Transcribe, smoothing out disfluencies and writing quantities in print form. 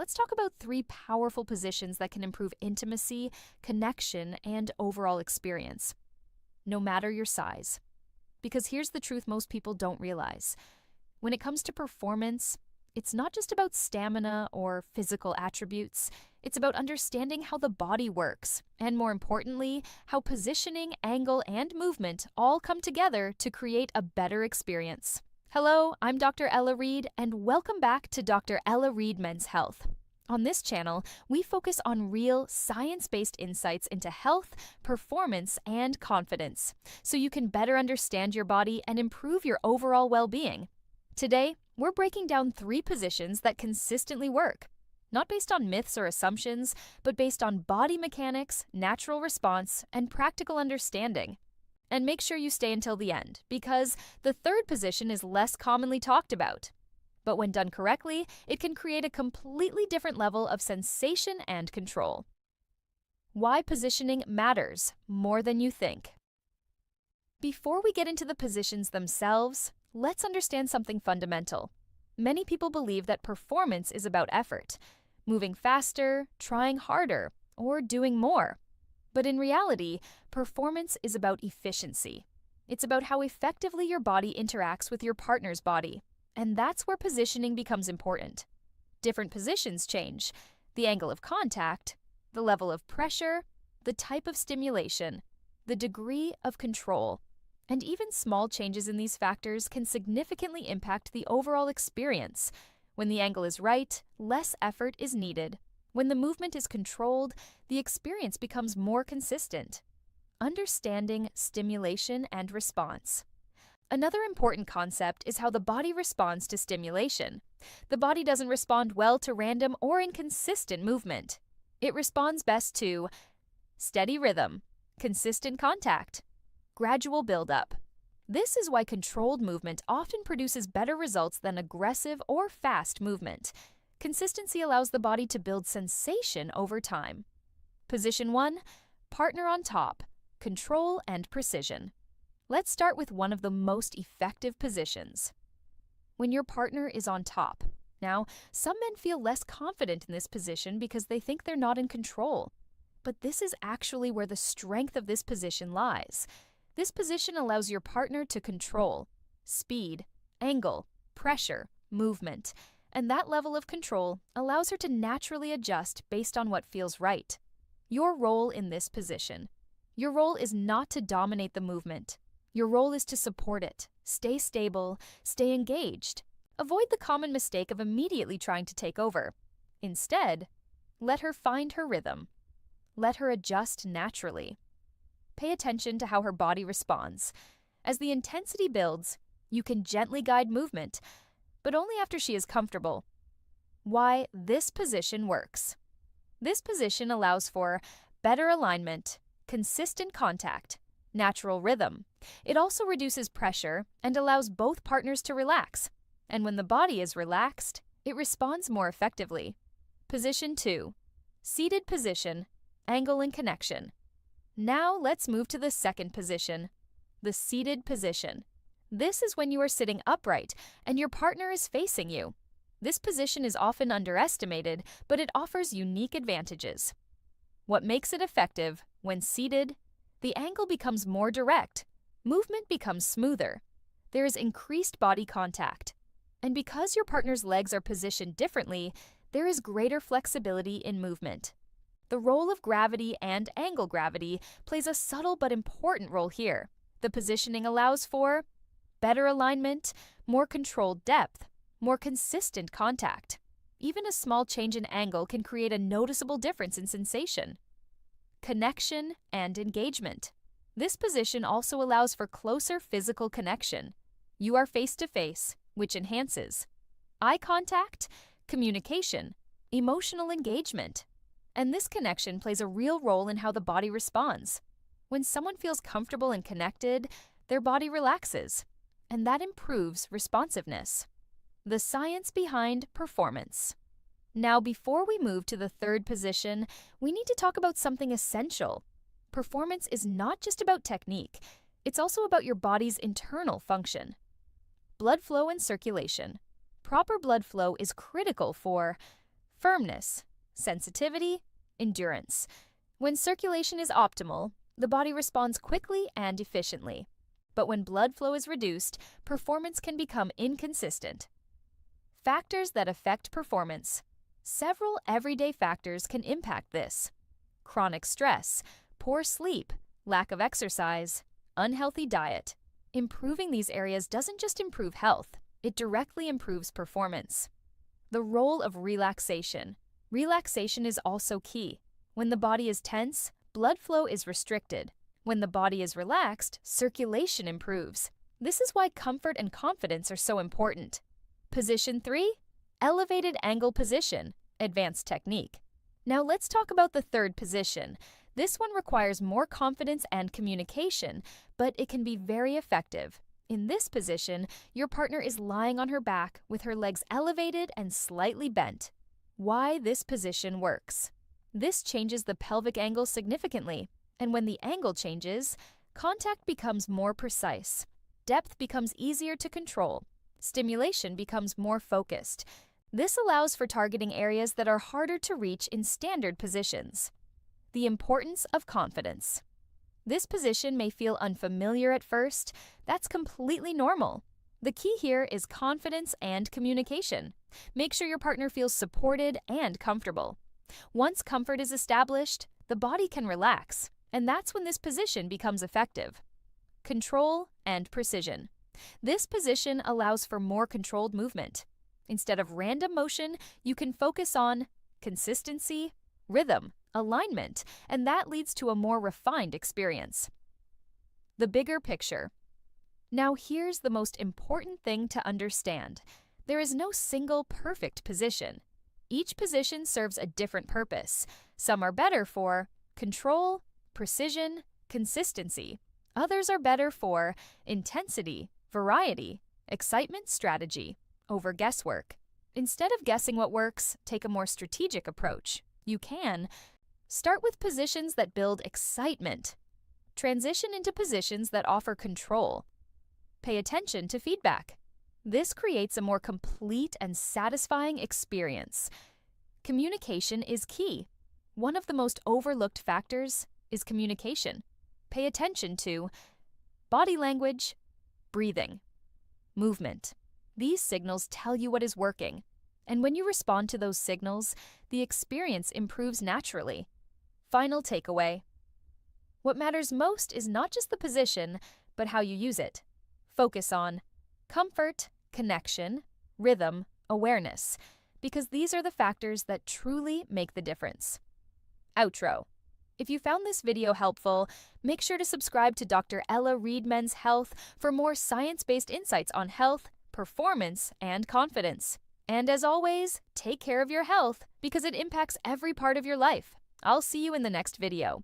let's talk about 3 powerful positions that can improve intimacy, connection, and overall experience, no matter your size. Because here's the truth most people don't realize. When it comes to performance, it's not just about stamina or physical attributes. It's about understanding how the body works, and more importantly, how positioning, angle, and movement all come together to create a better experience. Hello, I'm Dr. Ella Reed, and welcome back to Dr. Ella Reed Men's Health. On this channel, we focus on real, science-based insights into health, performance, and confidence, so you can better understand your body and improve your overall well-being. Today, we're breaking down 3 positions that consistently work, not based on myths or assumptions, but based on body mechanics, natural response, and practical understanding. And make sure you stay until the end, because the 3rd position is less commonly talked about. But when done correctly, it can create a completely different level of sensation and control. Why positioning matters more than you think. Before we get into the positions themselves, let's understand something fundamental. Many people believe that performance is about effort, moving faster, trying harder, or doing more. But in reality, performance is about efficiency. It's about how effectively your body interacts with your partner's body. And that's where positioning becomes important. Different positions change the angle of contact, the level of pressure, the type of stimulation, the degree of control. And even small changes in these factors can significantly impact the overall experience. When the angle is right, less effort is needed. When the movement is controlled, the experience becomes more consistent. Understanding stimulation and response. Another important concept is how the body responds to stimulation. The body doesn't respond well to random or inconsistent movement. It responds best to steady rhythm, consistent contact, gradual buildup. This is why controlled movement often produces better results than aggressive or fast movement. Consistency allows the body to build sensation over time. Position 1, partner on top, control and precision. Let's start with one of the most effective positions. When your partner is on top. Now, some men feel less confident in this position because they think they're not in control. But this is actually where the strength of this position lies. This position allows your partner to control speed, angle, pressure, movement, and that level of control allows her to naturally adjust based on what feels right. Your role in this position. Your role is not to dominate the movement. Your role is to support it, stay stable, stay engaged. Avoid the common mistake of immediately trying to take over. Instead, let her find her rhythm. Let her adjust naturally. Pay attention to how her body responds. As the intensity builds, you can gently guide movement, but only after she is comfortable. Why this position works. This position allows for better alignment, consistent contact, natural rhythm. It also reduces pressure and allows both partners to relax. And when the body is relaxed, it responds more effectively. Position 2. Seated position, angle and connection. Now let's move to the 2nd position, the seated position. This is when you are sitting upright and your partner is facing you. This position is often underestimated, but it offers unique advantages. What makes it effective? When seated, the angle becomes more direct. Movement becomes smoother. There is increased body contact. And because your partner's legs are positioned differently, there is greater flexibility in movement. The role of gravity and angle gravity plays a subtle but important role here. The positioning allows for better alignment, more controlled depth, more consistent contact. Even a small change in angle can create a noticeable difference in sensation. Connection and engagement. This position also allows for closer physical connection. You are face to face, which enhances eye contact, communication, emotional engagement. And this connection plays a real role in how the body responds. When someone feels comfortable and connected, their body relaxes, and that improves responsiveness. The science behind performance. Now, before we move to the 3rd position, we need to talk about something essential. Performance is not just about technique, it's also about your body's internal function. Blood flow and circulation. Proper blood flow is critical for firmness, sensitivity, endurance. When circulation is optimal, the body responds quickly and efficiently. But when blood flow is reduced, performance can become inconsistent. Factors that affect performance. Several everyday factors can impact this. Chronic stress, poor sleep, lack of exercise, unhealthy diet. Improving these areas doesn't just improve health, it directly improves performance. The role of relaxation. Relaxation is also key. When the body is tense, blood flow is restricted. When the body is relaxed, circulation improves. This is why comfort and confidence are so important. Position 3. Elevated angle position, advanced technique. Now let's talk about the third position. This one requires more confidence and communication, but it can be very effective. In this position, your partner is lying on her back with her legs elevated and slightly bent. Why this position works. This changes the pelvic angle significantly, and when the angle changes, contact becomes more precise. Depth becomes easier to control. Stimulation becomes more focused. This allows for targeting areas that are harder to reach in standard positions. The importance of confidence. This position may feel unfamiliar at first. That's completely normal. The key here is confidence and communication. Make sure your partner feels supported and comfortable. Once comfort is established, the body can relax, and that's when this position becomes effective. Control and precision. This position allows for more controlled movement. Instead of random motion, you can focus on consistency, rhythm, alignment, and that leads to a more refined experience. The bigger picture. Now here's the most important thing to understand. There is no single perfect position. Each position serves a different purpose. Some are better for control, precision, consistency. Others are better for intensity, variety, excitement, strategy, over guesswork. Instead of guessing what works, take a more strategic approach. You can start with positions that build excitement. Transition into positions that offer control. Pay attention to feedback. This creates a more complete and satisfying experience. Communication is key. One of the most overlooked factors is communication. Pay attention to body language, breathing, movement. These signals tell you what is working. And when you respond to those signals, the experience improves naturally. Final takeaway. What matters most is not just the position, but how you use it. Focus on comfort, connection, rhythm, awareness, because these are the factors that truly make the difference. Outro. If you found this video helpful, make sure to subscribe to Dr. Ella Reed Men's Health for more science-based insights on health, performance, and confidence. And as always, take care of your health because it impacts every part of your life. I'll see you in the next video.